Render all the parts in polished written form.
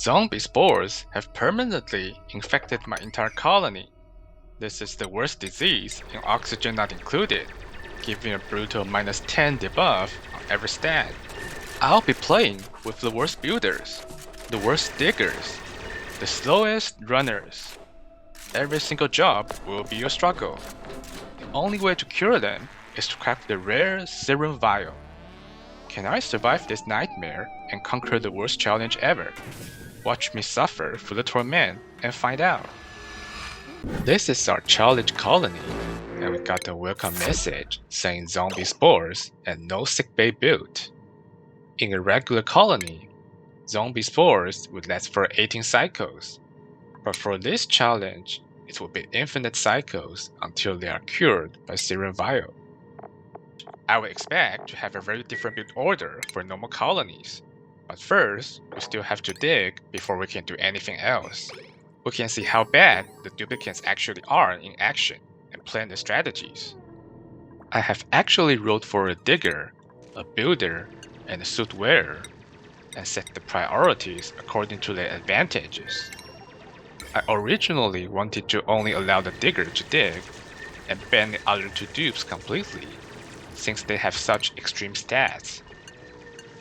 Zombie spores have permanently infected my entire colony. This is the worst disease in oxygen not included, giving a brutal -10 debuff on every stat. I'll be playing with the worst builders, the worst diggers, the slowest runners. Every single job will be a struggle. The only way to cure them is to craft the rare Serum Vial. Can I survive this nightmare and conquer the worst challenge ever? Watch me suffer through the torment and find out. This is our challenge colony, and we got a welcome message saying zombie spores and no sickbay built. In a regular colony, zombie spores would last for 18 cycles, but for this challenge, it will be infinite cycles until they are cured by Serum Vial. I would expect to have a very different build order for normal colonies, but first, we still have to dig before we can do anything else. We can see how bad the Duplicants actually are in action and plan the strategies. I have actually rolled for a digger, a builder, and a suit wearer, and set the priorities according to their advantages. I originally wanted to only allow the digger to dig, and ban the other two dupes completely, since they have such extreme stats.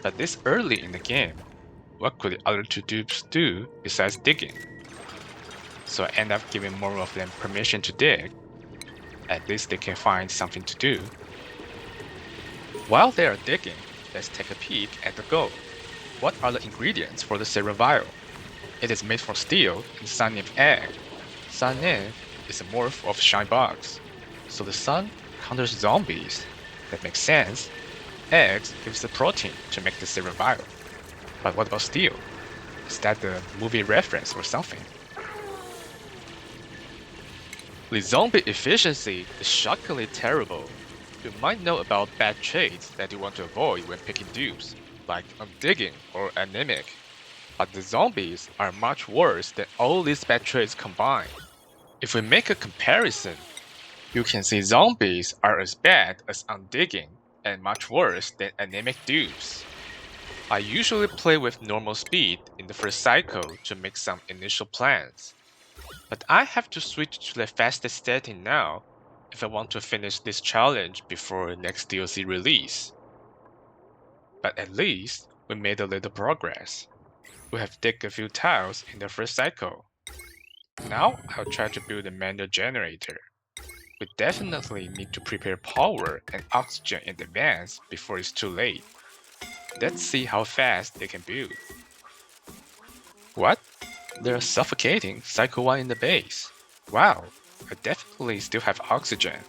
But this early in the game, what could the other two dupes do besides digging? So I end up giving more of them permission to dig. At least they can find something to do. While they are digging, let's take a peek at the goal. What are the ingredients for the Serum Vial? It is made from steel and sun nymph egg. Sun nymph is a morph of shine box, so the sun counters zombies. That makes sense. Eggs gives the protein to make the Serum Vial. But what about steel? Is that the movie reference or something? The zombie efficiency is shockingly terrible. You might know about bad traits that you want to avoid when picking dupes, like undigging or anemic. But the zombies are much worse than all these bad traits combined. If we make a comparison, you can see zombies are as bad as undigging and much worse than anemic dupes. I usually play with normal speed in the first cycle to make some initial plans, but I have to switch to the fastest setting now if I want to finish this challenge before next DLC release. But at least we made a little progress. We have digged a few tiles in the first cycle. Now I'll try to build a manual generator. We definitely need to prepare power and oxygen in advance before it's too late. Let's see how fast they can build. What? They're suffocating Cycle 1 in the base. Wow, I definitely still have oxygen.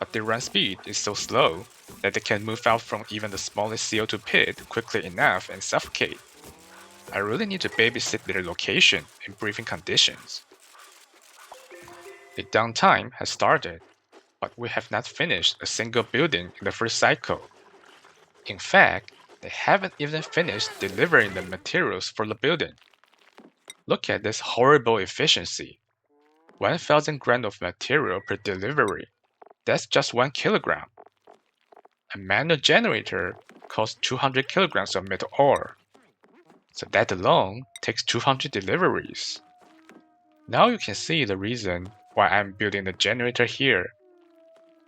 But their run speed is so slow that they can move out from even the smallest CO2 pit quickly enough and suffocate. I really need to babysit their location and breathing conditions. The downtime has started, but we have not finished a single building in the first cycle. In fact, they haven't even finished delivering the materials for the building. Look at this horrible efficiency. 1000 grams of material per delivery. That's just 1 kilogram. A manual generator costs 200 kilograms of metal ore. So that alone takes 200 deliveries. Now you can see the reason why I'm building the generator here,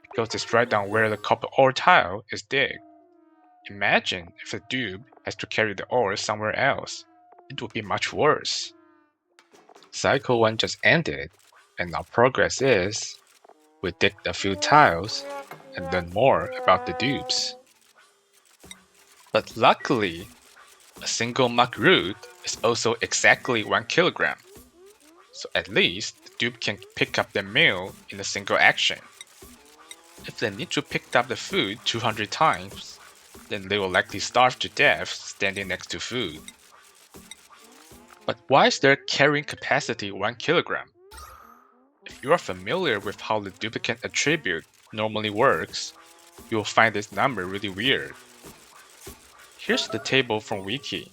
because it's right down where the copper ore tile is digged. Imagine if the dupe has to carry the ore somewhere else. It would be much worse. Cycle 1 just ended, and our progress is we digged a few tiles and learn more about the dupes. But luckily, a single muck root is also exactly 1 kilogram. So at least the dupe can pick up their meal in a single action. If they need to pick up the food 200 times, then they will likely starve to death standing next to food. But why is their carrying capacity 1 kilogram? If you are familiar with how the duplicant attribute normally works, you will find this number really weird. Here's the table from Wiki.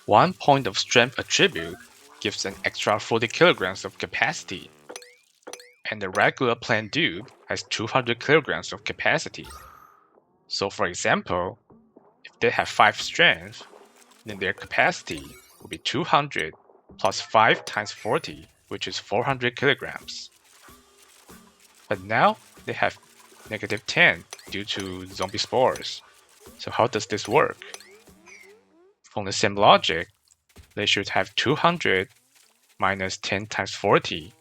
1 point of strength attribute gives an extra 40 kilograms of capacity, and the regular plain dupe has 200 kilograms of capacity. So for example, if they have 5 strength, then their capacity will be 200 plus 5 times 40, which is 400 kilograms. But now they have negative 10 due to zombie spores. So how does this work? From the same logic, they should have 200 minus 10 times 40,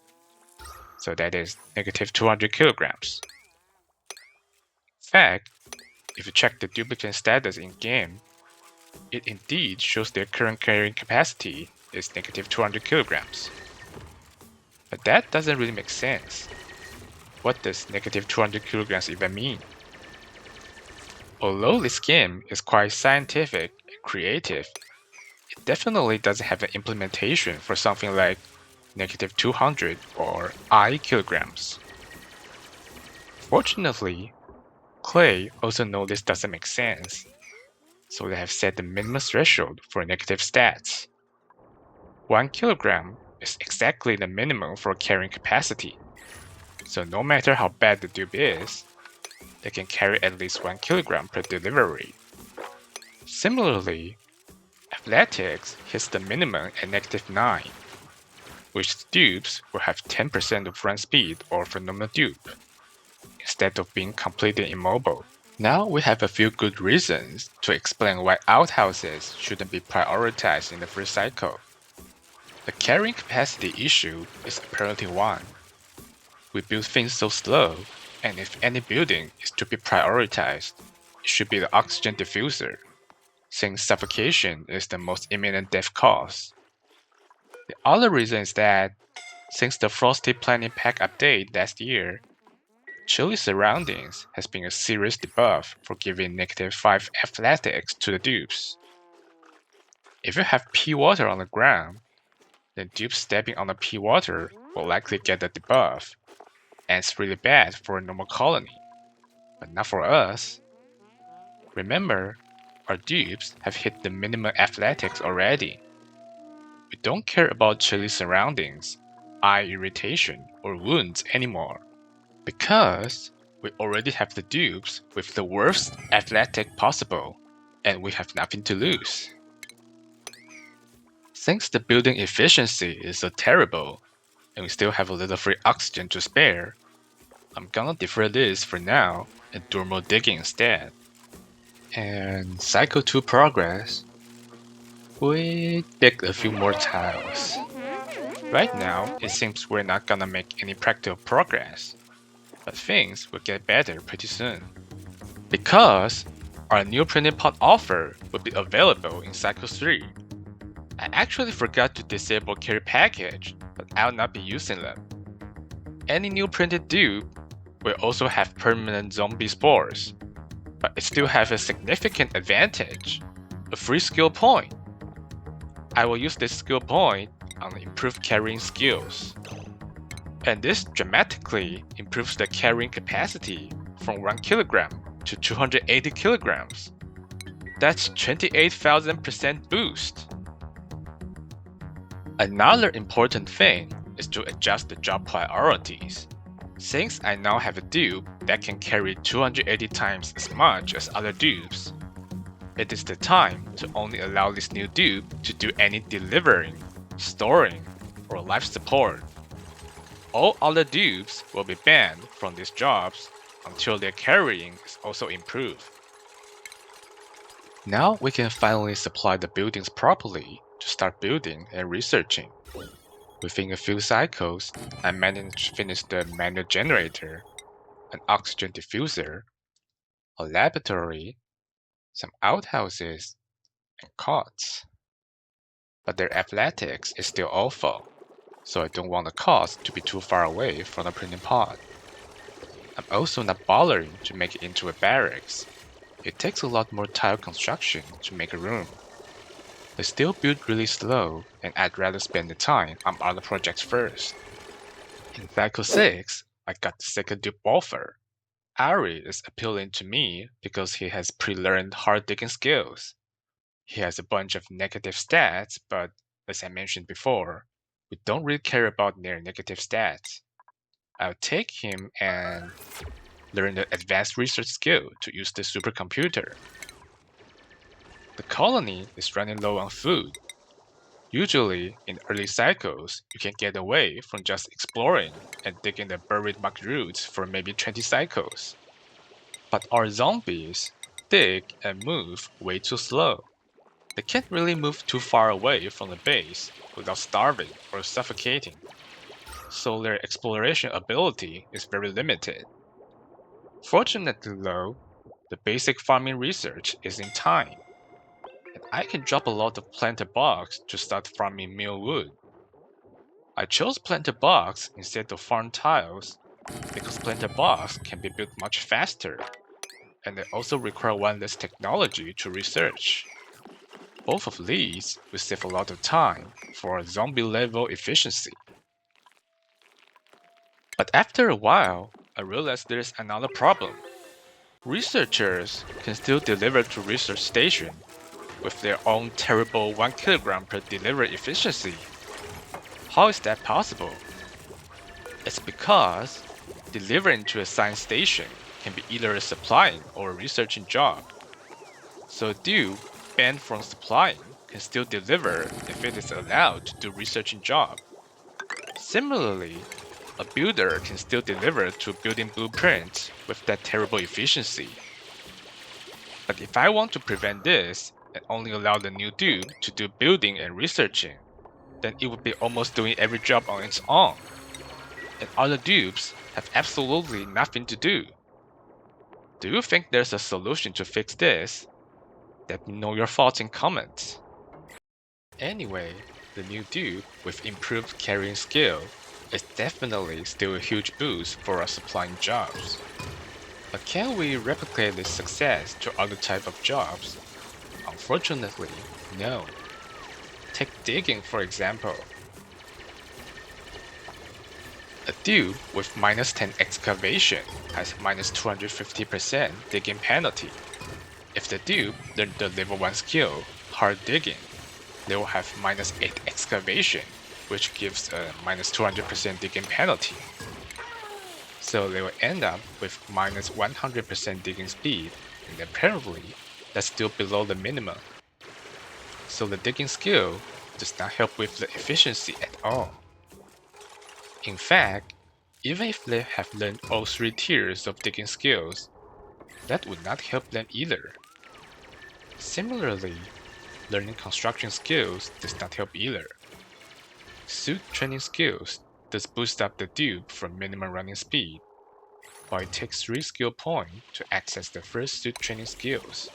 so that is negative 200 kilograms. In fact, if you check the duplicant status in game, it indeed shows their current carrying capacity is negative 200 kilograms. But that doesn't really make sense. What does negative 200 kilograms even mean? Although this game is quite scientific and creative, it definitely doesn't have an implementation for something like negative 200 or I kilograms. Fortunately, Clay also knows this doesn't make sense, so they have set the minimum threshold for negative stats. 1 kilogram is exactly the minimum for carrying capacity, so no matter how bad the dupe is, they can carry at least 1 kilogram per delivery. Similarly, Athletics hits the minimum at negative 9, which dupes will have 10% of run speed or phenomenal dupe, instead of being completely immobile. Now we have a few good reasons to explain why outhouses shouldn't be prioritized in the first cycle. The carrying capacity issue is apparently one. We build things so slow, and if any building is to be prioritized, it should be the oxygen diffuser, since suffocation is the most imminent death cause. The other reason is that, since the Frosty Planet Pack update last year, chilly surroundings has been a serious debuff for giving negative 5 athletics to the dupes. If you have pea water on the ground, then dupes stepping on the pea water will likely get the debuff, and it's really bad for a normal colony, but not for us. Remember, our dupes have hit the minimum athletics already. We don't care about chilly surroundings, eye irritation, or wounds anymore, because we already have the dupes with the worst athletic possible, and we have nothing to lose. Since the building efficiency is so terrible, and we still have a little free oxygen to spare, I'm gonna defer this for now and do more digging instead. And cycle 2 progress, we dig a few more tiles. Right now, it seems we're not gonna make any practical progress, but things will get better pretty soon. Because our new printing pot offer will be available in cycle 3. I actually forgot to disable carry package, but I'll not be using them. Any new printed dupe will also have permanent zombie spores, but it still has a significant advantage, a free skill point. I will use this skill point on improved carrying skills. And this dramatically improves the carrying capacity from 1 kilogram to 280 kilograms. That's 28,000% boost. Another important thing is to adjust the job priorities. Since I now have a dupe that can carry 280 times as much as other dupes, it is the time to only allow this new dupe to do any delivering, storing, or life support. All other dupes will be banned from these jobs until their carrying is also improved. Now we can finally supply the buildings properly to start building and researching. Within a few cycles, I managed to finish the manual generator, an oxygen diffuser, a laboratory, some outhouses, and cots. But their athletics is still awful, so I don't want the cost to be too far away from the printing pod. I'm also not bothering to make it into a barracks. It takes a lot more tile construction to make a room. They still build really slow, and I'd rather spend the time on other projects first. In cycle 6, I got the second dupe offer. Ari is appealing to me because he has pre-learned hard digging skills. He has a bunch of negative stats, but as I mentioned before, we don't really care about their negative stats. I'll take him and learn the advanced research skill to use the supercomputer. The colony is running low on food. Usually, in early cycles, you can get away from just exploring and digging the buried muck roots for maybe 20 cycles. But our zombies dig and move way too slow. They can't really move too far away from the base without starving or suffocating, so their exploration ability is very limited. Fortunately though, the basic farming research is in time, and I can drop a lot of planter box to start farming meal wood. I chose planter box instead of farm tiles because planter box can be built much faster, and they also require one less technology to research. Both of these will save a lot of time for zombie level efficiency. But after a while, I realized there's another problem. Researchers can still deliver to research station with their own terrible 1 kilogram per delivery efficiency. How is that possible? It's because delivering to a science station can be either a supplying or a researching job. So a dupe banned from supplying can still deliver if it is allowed to do researching job. Similarly, a builder can still deliver to building blueprint with that terrible efficiency. But if I want to prevent this and only allow the new dupe to do building and researching, then it would be almost doing every job on its own. And other dupes have absolutely nothing to do. Do you think there's a solution to fix this? Let me know your thoughts in comments. Anyway, the new dupe with improved carrying skill is definitely still a huge boost for our supplying jobs. But can we replicate this success to other type of jobs? Unfortunately, no. Take digging for example. A dupe with minus 10 excavation has minus 250% digging penalty. If the dupe learned the level 1 skill, hard digging, they will have minus 8 excavation, which gives a minus 200% digging penalty. So they will end up with minus 100% digging speed, and apparently that's still below the minimum. So the digging skill does not help with the efficiency at all. In fact, even if they have learned all 3 tiers of digging skills, that would not help them either. Similarly, learning construction skills does not help either. Suit training skills does boost up the dupe for minimum running speed, but it takes 3 skill points to access the first suit training skills,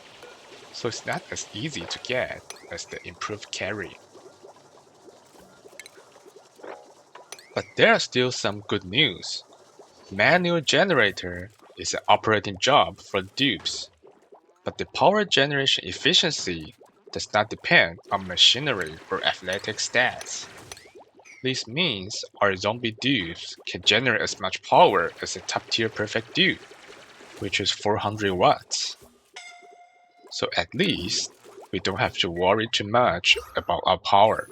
so it's not as easy to get as the improved carry. But there are still some good news. Manual generator is an operating job for dupes, but the power generation efficiency does not depend on machinery or athletic stats. This means our zombie dupes can generate as much power as a top tier perfect dupe, which is 400 watts. So at least, we don't have to worry too much about our power.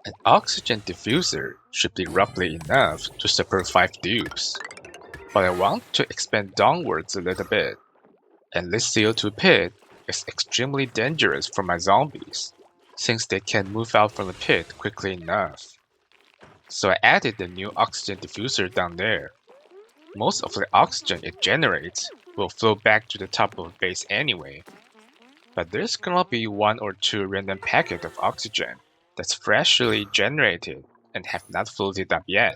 An oxygen diffuser should be roughly enough to support 5 dupes, but I want to expand downwards a little bit, and this CO2 pit is extremely dangerous for my zombies, since they can't move out from the pit quickly enough. So I added the new oxygen diffuser down there. Most of the oxygen it generates will flow back to the top of the base anyway, but there's gonna be 1 or 2 random packets of oxygen that's freshly generated and have not floated up yet.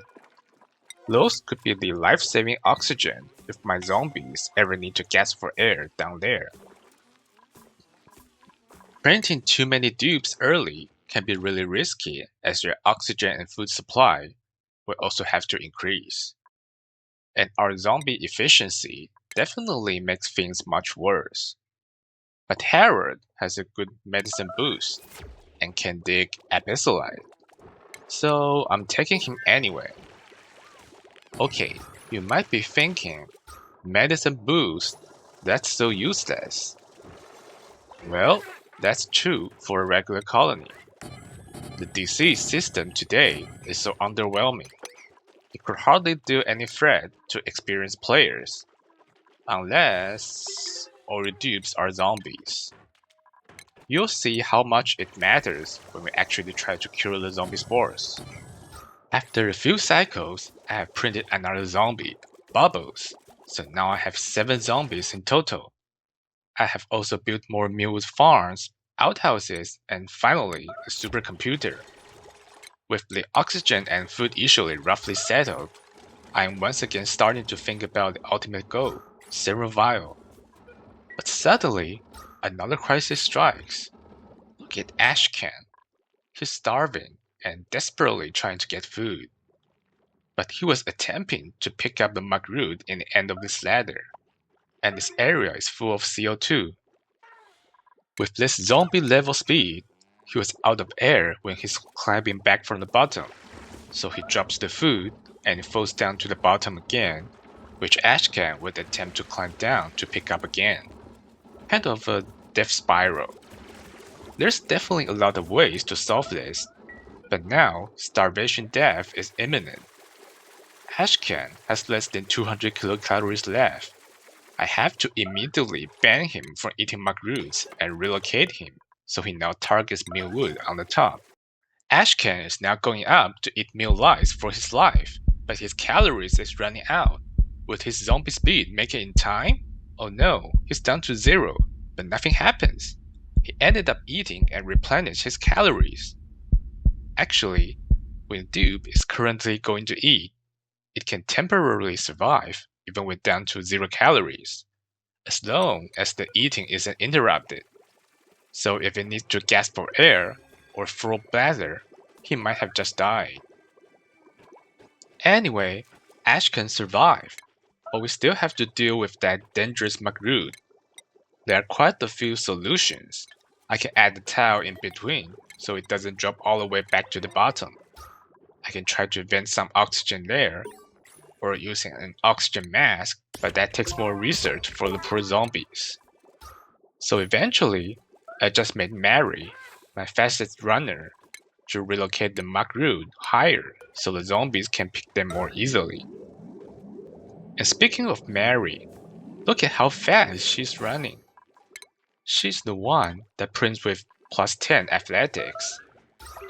Those could be the life-saving oxygen if my zombies ever need to gasp for air down there. Printing too many dupes early can be really risky as your oxygen and food supply will also have to increase. And our zombie efficiency definitely makes things much worse. But Harold has a good medicine boost and can dig abyssalite, so I'm taking him anyway. Okay, you might be thinking, medicine boost? That's so useless. Well, that's true for a regular colony. The disease system today is so underwhelming. It could hardly do any threat to experienced players, unless all your dupes are zombies. You'll see how much it matters when we actually try to cure the zombie spores. After a few cycles, I have printed another zombie, Bubbles, so now I have 7 zombies in total. I have also built more Millwood farms, outhouses, and finally a supercomputer. With the oxygen and food issue roughly settled, I am once again starting to think about the ultimate goal, Serum Vial. But suddenly, another crisis strikes. Look at Ashkan. He's starving and desperately trying to get food. But he was attempting to pick up the mug root in the end of this ladder, and this area is full of CO2. With this zombie level speed, he was out of air when he's climbing back from the bottom, so he drops the food and falls down to the bottom again, which Ashkan would attempt to climb down to pick up again. Kind of a death spiral. There's definitely a lot of ways to solve this, but now starvation death is imminent. Ashkan has less than 200 kilocalories left. I have to immediately ban him from eating mug roots and relocate him so he now targets Millwood on the top. Ashkan is now going up to eat meal lice for his life, but his calories is running out. Would his zombie speed make it in time? Oh no, he's down to 0, but nothing happens. He ended up eating and replenished his calories. Actually, when Dupe is currently going to eat, it can temporarily survive even with down to 0 calories, as long as the eating isn't interrupted. So if it needs to gasp for air or full bladder, he might have just died. Anyway, Ash can survive, but we still have to deal with that dangerous McRoot. There are quite a few solutions. I can add the tile in between so it doesn't drop all the way back to the bottom. I can try to vent some oxygen there, or using an oxygen mask, but that takes more research for the poor zombies. So eventually, I just made Mary, my fastest runner, to relocate the mug root higher so the zombies can pick them more easily. And speaking of Mary, look at how fast she's running. She's the one that prints with plus 10 athletics,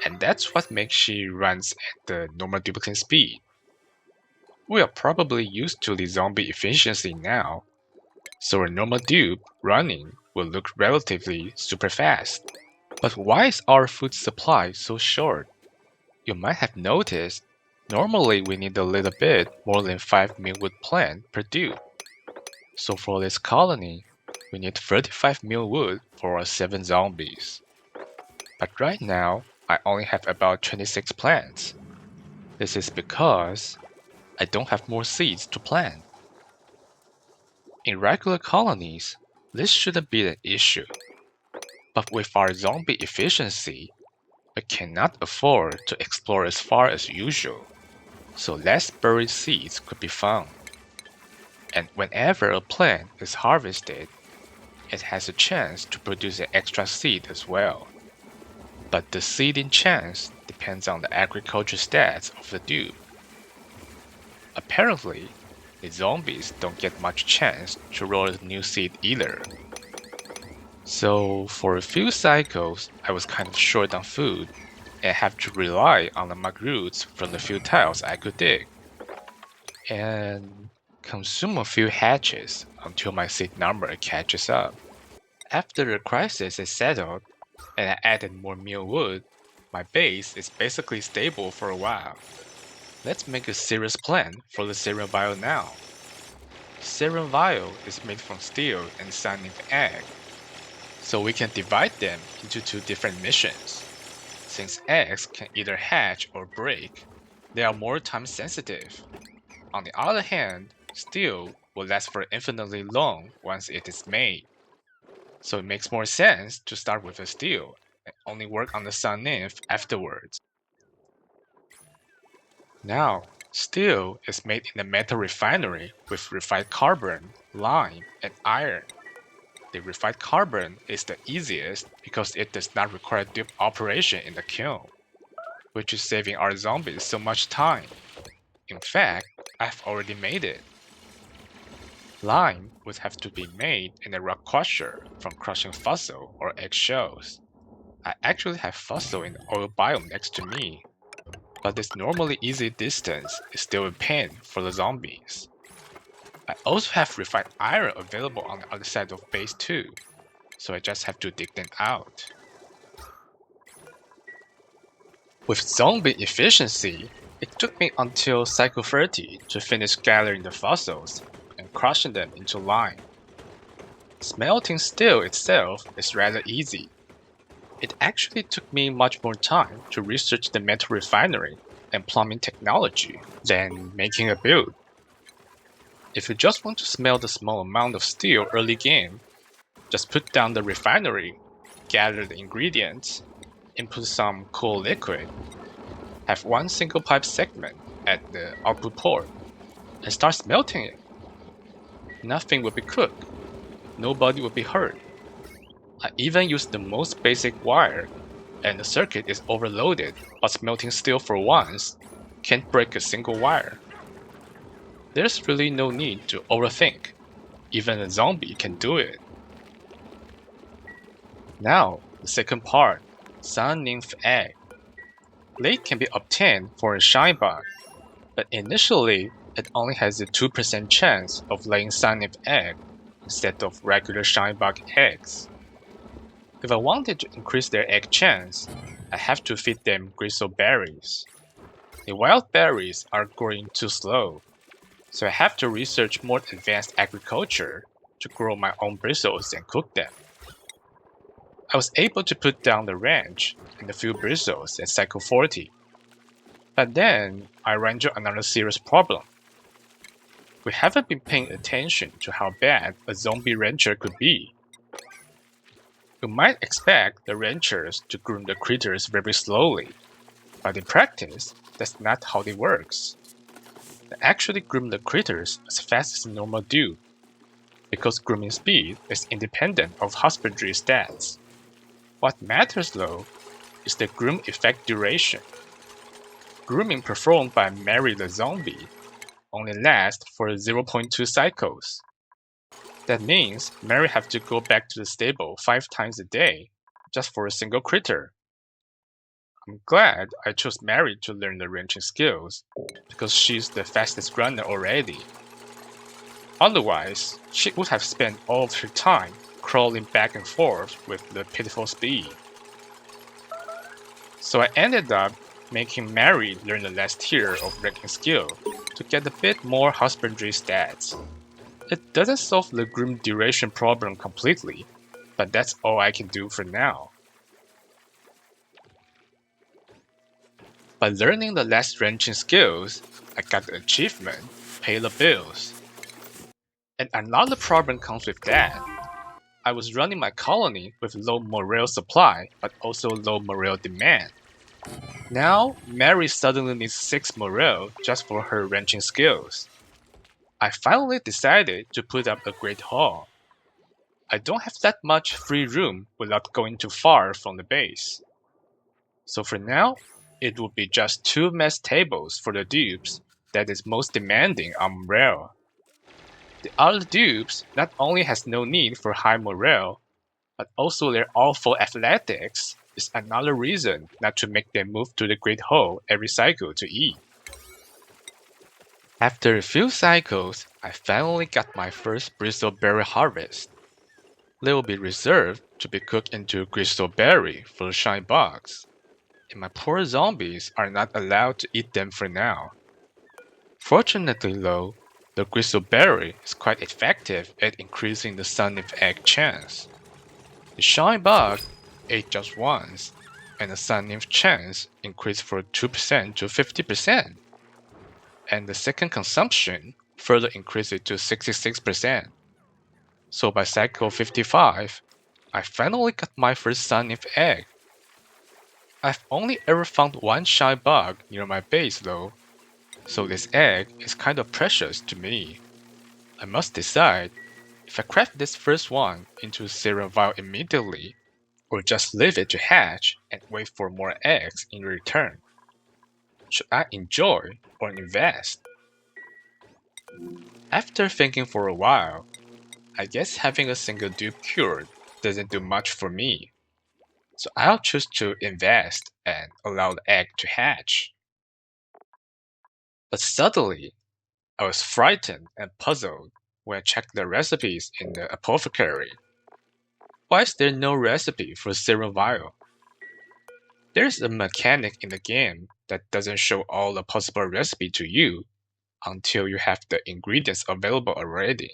and that's what makes she runs at the normal duplicant speed. We are probably used to the zombie efficiency now, so a normal dupe running will look relatively super fast. But why is our food supply so short? You might have noticed, normally we need a little bit more than 5 millwood plant per dupe. So for this colony, we need 35 millwood for our 7 zombies. But right now, I only have about 26 plants. This is because I don't have more seeds to plant. In regular colonies, this shouldn't be an issue. But with our zombie efficiency, we cannot afford to explore as far as usual, so less buried seeds could be found. And whenever a plant is harvested, it has a chance to produce an extra seed as well. But the seeding chance depends on the agriculture stats of the dupe. Apparently, the zombies don't get much chance to roll a new seed either. So for a few cycles, I was kind of short on food and have to rely on the mug roots from the few tiles I could dig, and consume a few hatches until my seed number catches up. After the crisis is settled and I added more meal wood, my base is basically stable for a while. Let's make a serious plan for the Serum Vial now. Serum Vial is made from steel and cyanide egg, so we can divide them into 2 different missions. Since eggs can either hatch or break, they are more time sensitive. On the other hand, steel will last for infinitely long once it is made. So it makes more sense to start with a steel and only work on the cyanide afterwards. Now, steel is made in a metal refinery with refined carbon, lime, and iron. The refined carbon is the easiest because it does not require dupe operation in the kiln, which is saving our zombies so much time. In fact, I've already made it. Lime would have to be made in a rock crusher from crushing fossil or eggshells. I actually have fossil in the oil biome next to me, but this normally easy distance is still a pain for the zombies. I also have refined iron available on the other side of base too, so I just have to dig them out. With zombie efficiency, it took me until cycle 30 to finish gathering the fossils and crushing them into lime. Smelting steel itself is rather easy. It actually took me much more time to research the metal refinery and plumbing technology than making a build. If you just want to smelt a small amount of steel early game, just put down the refinery, gather the ingredients, input some cool liquid, have one single pipe segment at the output port, and start smelting it. Nothing will be cooked, nobody will be hurt. I even used the most basic wire, and the circuit is overloaded, but smelting steel for once can't break a single wire. There's really no need to overthink. Even a zombie can do it. Now, the second part, Sun Nymph Egg. Late can be obtained for a shine bug, but initially it only has a 2% chance of laying Sun Nymph egg instead of regular shine bug eggs. If I wanted to increase their egg chance, I have to feed them Gristle berries. The wild berries are growing too slow, so I have to research more advanced agriculture to grow my own bristles and cook them. I was able to put down the ranch and a few bristles at cycle 40. But then I ran into another serious problem. We haven't been paying attention to how bad a zombie rancher could be. You might expect the ranchers to groom the critters very slowly, but in practice, that's not how it works. They actually groom the critters as fast as a normal dupe, because grooming speed is independent of husbandry stats. What matters though is the groom effect duration. Grooming performed by Mary the zombie only lasts for 0.2 cycles. That means Mary have to go back to the stable 5 times a day just for a single critter. I'm glad I chose Mary to learn the ranching skills because she's the fastest runner already. Otherwise, she would have spent all of her time crawling back and forth with the pitiful speed. So I ended up making Mary learn the last tier of ranking skill to get a bit more husbandry stats. It doesn't solve the groom duration problem completely, but that's all I can do for now. By learning the last ranching skills, I got the achievement, Pay the Bills. And another problem comes with that. I was running my colony with low morale supply, but also low morale demand. Now, Mary suddenly needs 6 morale just for her ranching skills. I finally decided to put up a great hall. I don't have that much free room without going too far from the base. So for now, it will be just 2 mess tables for the dupes that is most demanding on morale. The other dupes not only has no need for high morale, but also their awful athletics is another reason not to make them move to the Great Hole every cycle to eat. After a few cycles, I finally got my first bristle berry harvest. They will be reserved to be cooked into gristle berry for the shine box, and my poor zombies are not allowed to eat them for now. Fortunately though, the gristle berry is quite effective at increasing the sun nymph egg chance. The shine bug ate just once, and the sun nymph chance increased from 2% to 50%, and the second consumption further increased it to 66%. So by cycle 55, I finally got my first sun nymph egg. I've only ever found one shy bug near my base though, so this egg is kind of precious to me. I must decide if I craft this first one into a Serum Vial immediately, or just leave it to hatch and wait for more eggs in return. Should I enjoy or invest? After thinking for a while, I guess having a single dupe cured doesn't do much for me, so I'll choose to invest and allow the egg to hatch. But suddenly, I was frightened and puzzled when I checked the recipes in the apothecary. Why is there no recipe for Serum Vial? There's a mechanic in the game that doesn't show all the possible recipe to you until you have the ingredients available already.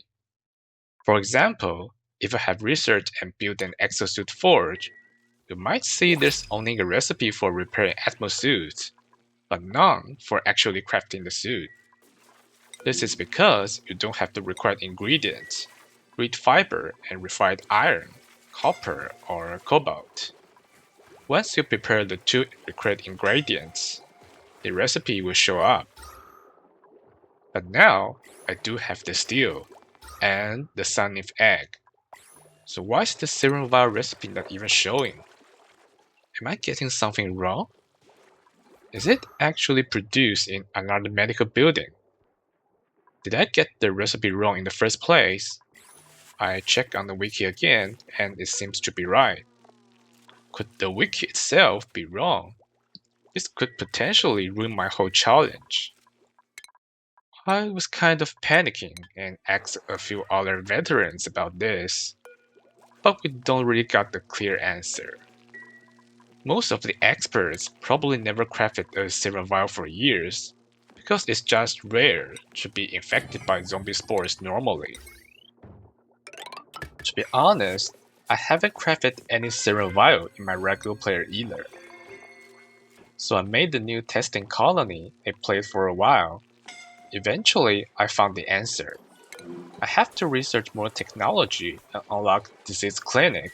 For example, if you have researched and built an exosuit forge, you might see there's only a recipe for repairing atmosuits, but none for actually crafting the suit. This is because you don't have the required ingredients, reed fiber and refined iron, copper, or cobalt. Once you prepare the two required ingredients, the recipe will show up. But now, I do have the steel, and the sunleaf egg. So why is the serum vial recipe not even showing? Am I getting something wrong? Is it actually produced in another medical building? Did I get the recipe wrong in the first place? I checked on the wiki again, and it seems to be right. Could the wiki itself be wrong? This could potentially ruin my whole challenge. I was kind of panicking and asked a few other veterans about this, but we don't really got the clear answer. Most of the experts probably never crafted a serum vial for years, because it's just rare to be infected by zombie spores normally. To be honest, I haven't crafted any serum vial in my regular player either. So I made the new testing colony and played for a while. Eventually, I found the answer. I have to research more technology and unlock Disease Clinic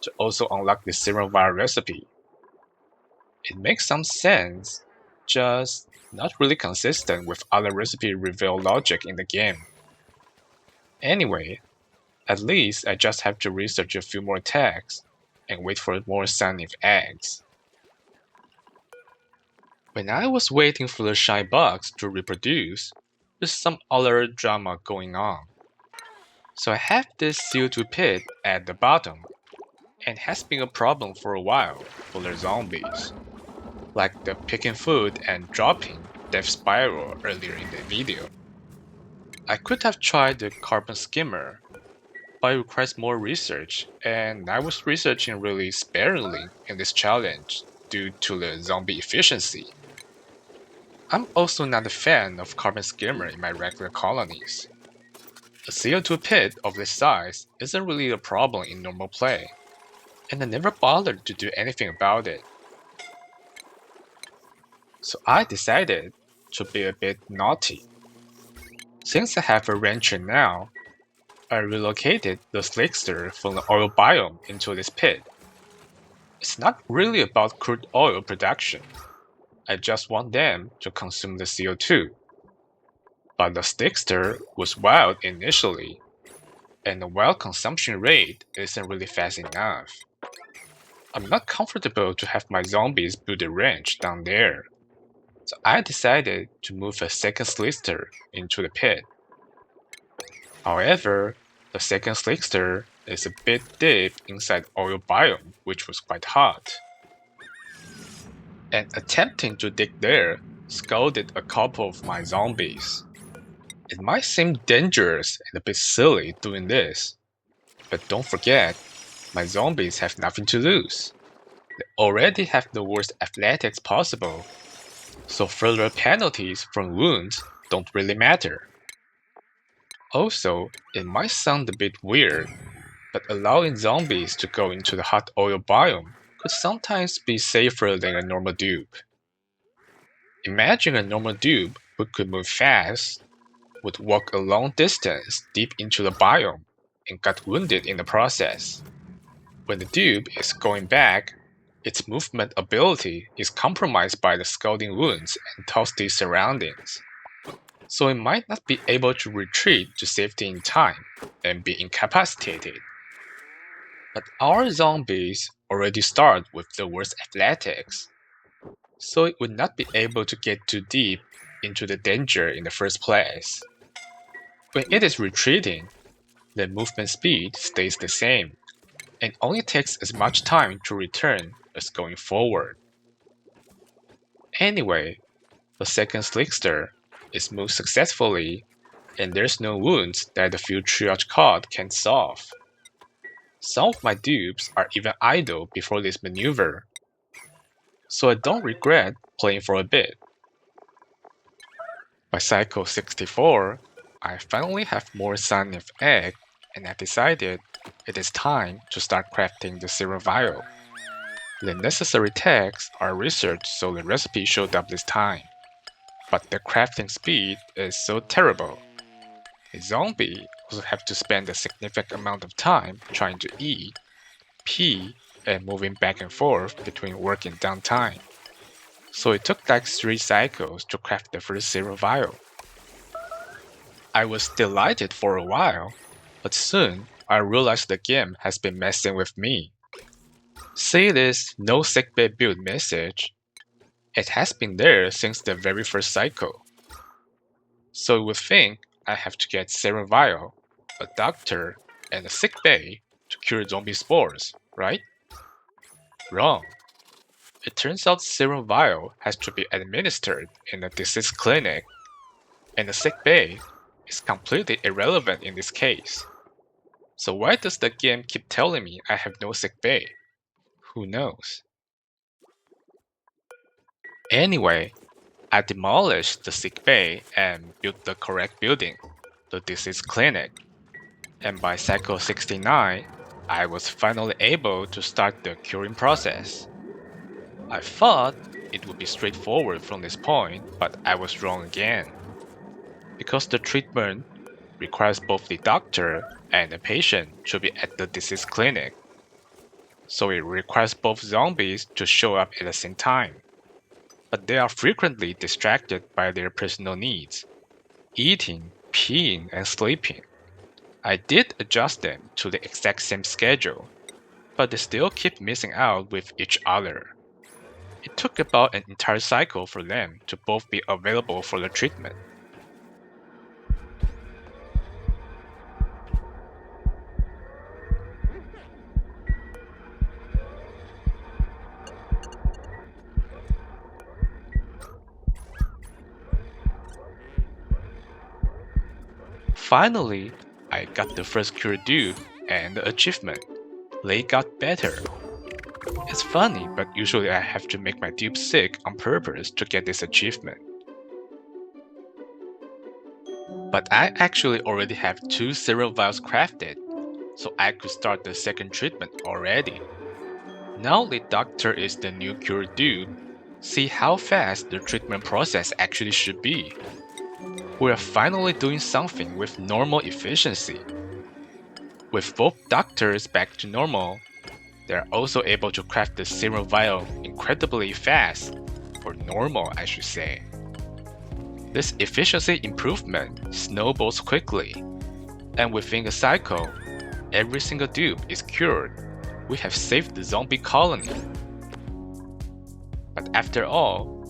to also unlock the serum vial recipe. It makes some sense, just not really consistent with other recipe reveal logic in the game. Anyway, at least I just have to research a few more tags and wait for more sunleaf eggs. When I was waiting for the shy bugs to reproduce, there's some other drama going on. So I have this CO2 pit at the bottom, and has been a problem for a while for the zombies, like the picking food and dropping death spiral earlier in the video. I could have tried the carbon skimmer, but it requires more research, and I was researching really sparingly in this challenge due to the zombie efficiency. I'm also not a fan of carbon skimmer in my regular colonies. A CO2 pit of this size isn't really a problem in normal play, and I never bothered to do anything about it. So I decided to be a bit naughty. Since I have a rancher now, I relocated the slickster from the oil biome into this pit. It's not really about crude oil production. I just want them to consume the CO2. But the slickster was wild initially, and the wild consumption rate isn't really fast enough. I'm not comfortable to have my zombies build a ranch down there. So I decided to move a second slickster into the pit. However, the second slickster is a bit deep inside oil biome, which was quite hot. And attempting to dig there scalded a couple of my zombies. It might seem dangerous and a bit silly doing this, but don't forget, my zombies have nothing to lose. They already have the worst athletics possible, so further penalties from wounds don't really matter. Also, it might sound a bit weird, but allowing zombies to go into the hot oil biome could sometimes be safer than a normal dupe. Imagine a normal dupe who could move fast, would walk a long distance deep into the biome, and got wounded in the process. When the dupe is going back, its movement ability is compromised by the scalding wounds and toasty surroundings, so it might not be able to retreat to safety in time and be incapacitated. But our zombies already start with the worst athletics, so it would not be able to get too deep into the danger in the first place. When it is retreating, the movement speed stays the same, and only takes as much time to return as going forward. Anyway, the second Slickster is moved successfully, and there's no wounds that the field triage card can solve. Some of my dupes are even idle before this maneuver, so I don't regret playing for a bit. By cycle 64, I finally have more Cyanide egg, and I decided it is time to start crafting the Serum Vial. The necessary texts are researched so the recipe showed up this time, but the crafting speed is so terrible. A zombie also have to spend a significant amount of time trying to eat, pee, and moving back and forth between work and downtime. So it took like 3 cycles to craft the first Serum Vial. I was delighted for a while, but soon I realized the game has been messing with me. See this no sickbay build message? It has been there since the very first cycle. So you would think I have to get Serum Vial, a doctor, and a sickbay to cure zombie spores, right? Wrong. It turns out Serum Vial has to be administered in a disease clinic, and the sickbay is completely irrelevant in this case. So why does the game keep telling me I have no sickbay? Who knows? Anyway, I demolished the sickbay and built the correct building, the disease clinic. And by cycle 69, I was finally able to start the curing process. I thought it would be straightforward from this point, but I was wrong again. Because the treatment requires both the doctor and the patient to be at the disease clinic. So it requires both zombies to show up at the same time. But they are frequently distracted by their personal needs, eating, peeing, and sleeping. I did adjust them to the exact same schedule, but they still keep missing out with each other. It took about an entire cycle for them to both be available for the treatment. Finally, I got the first cure dupe and the achievement. They got better. It's funny, but usually I have to make my dupe sick on purpose to get this achievement. But I actually already have 2 Serum Vials crafted, so I could start the second treatment already. Now the doctor is the new cure dupe, see how fast the treatment process actually should be. We are finally doing something with normal efficiency. With both doctors back to normal, they are also able to craft the Serum Vial incredibly fast, or normal I should say. This efficiency improvement snowballs quickly, and within a cycle, every single dupe is cured. We have saved the zombie colony. But after all,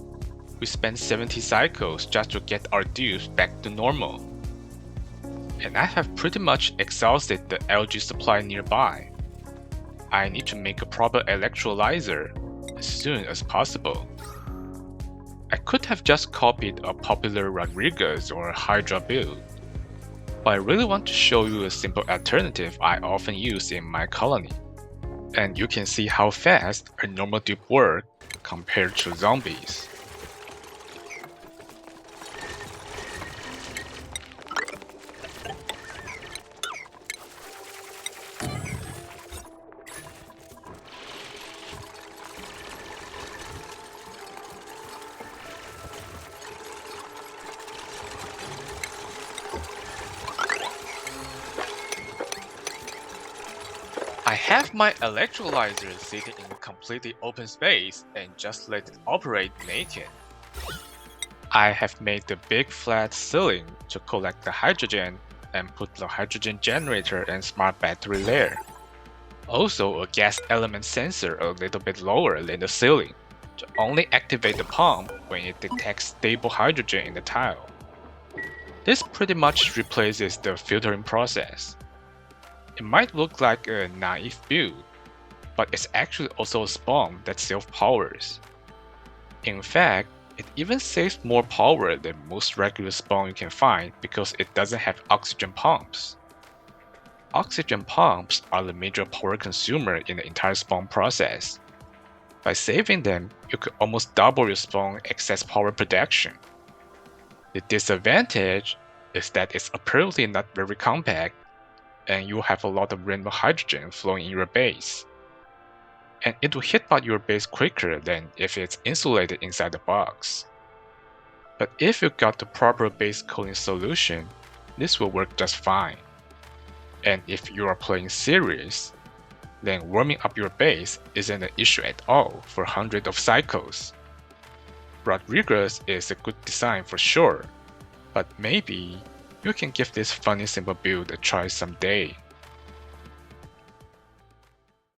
we spent 70 cycles just to get our dupes back to normal. And I have pretty much exhausted the algae supply nearby. I need to make a proper electrolyzer as soon as possible. I could have just copied a popular Rodriguez or Hydra build, but I really want to show you a simple alternative I often use in my colony. And you can see how fast a normal dupe works compared to zombies. I have my electrolyzer sitting in a completely open space and just let it operate naked. I have made the big flat ceiling to collect the hydrogen and put the hydrogen generator and smart battery there. Also a gas element sensor a little bit lower than the ceiling to only activate the pump when it detects stable hydrogen in the tile. This pretty much replaces the filtering process. It might look like a naive build, but it's actually also a SPOM that self-powers. In fact, it even saves more power than most regular SPOM you can find because it doesn't have oxygen pumps. Oxygen pumps are the major power consumer in the entire SPOM process. By saving them, you could almost double your SPOM excess power production. The disadvantage is that it's apparently not very compact, and you'll have a lot of random hydrogen flowing in your base. And it will hit out your base quicker than if it's insulated inside the box. But if you got the proper base cooling solution, this will work just fine. And if you are playing serious, then warming up your base isn't an issue at all for hundreds of cycles. Rodriguez is a good design for sure, but maybe you can give this funny simple build a try someday.